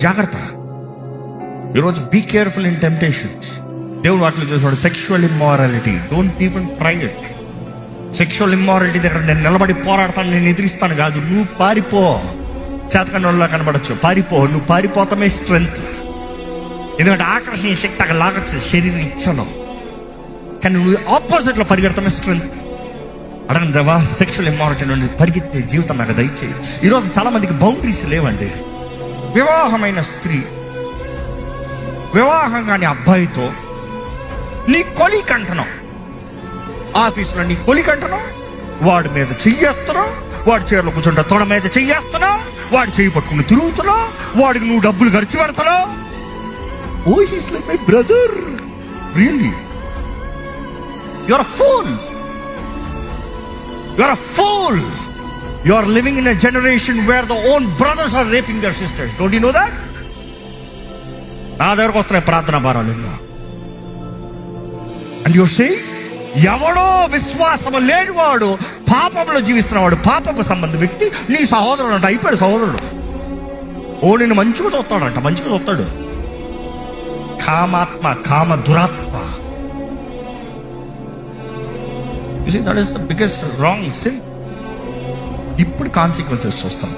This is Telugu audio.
జాగ్రత్త. ఈరోజు బీ కేర్ఫుల్ ఇన్ టెంప్టేషన్స్. దేవుడు వాటిలో చూసాడు sexual immorality. Don't even try it. Sexual immorality దగ్గర నేను నిలబడి పోరాడతాను, నేను ఎదిరిస్తాను కాదు. నువ్వు పారిపో. చేతకన్నోళ్ళ కనబడచ్చు, పారిపో. నువ్వు పారిపోతామే స్ట్రెంగ్త్. ఎందుకంటే ఆకర్షణ శక్తి అక్కడ లాగచ్చు శరీరం ఇచ్చను. కానీ నువ్వు ఆపోజిట్లో పరిగెడతామే స్ట్రెంగ్త్. అడగండి దేవా, సెక్షువల్ ఇమ్మారాలిటీ నుండి పరిగెత్తే జీవితం నాకు దయచేయి. ఈరోజు చాలా మందికి బౌండరీస్ లేవండి. వివాహమైన స్త్రీ, వివాహం కాని అబ్బాయితో నీ కొలిక్ అంటున్నావు, ఆఫీస్లో నీ కొలిక్ అంటున్నావు, వాడి మీద చెయ్యేస్తున్నావు, వాడి చీరలో కూర్చుంటా తొడ మీద చెయ్యేస్తున్నావు, వాడి చెయ్యి పట్టుకుని తిరుగుతున్నావు, వాడికి నువ్వు డబ్బులు ఖర్చు పెడతావు. Oh he's like my brother. Really you are a fool. You are a fool. You are living in a generation where the own brothers are raping their sisters. Don't you know that? నా దగ్గరకు వస్తున్నాయి ప్రార్థనా భారాలు ఎన్నో. And you say, ఎవడో విశ్వాసము లేనివాడు, పాపంలో జీవిస్తున్నవాడు, పాపపు సంబంధ వ్యక్తి నీ సహోదరుడు అంట. అయిపోయాడు సహోదరుడు. ఓ నిన్ను మంచిగా చూస్తాడంట, మంచిగా చూస్తాడు. కామాత్మ, కామ దురాత్మ. You see, that is the biggest wrong sin. ఇప్పుడు కాన్సిక్వెన్సెస్ చూస్తాం.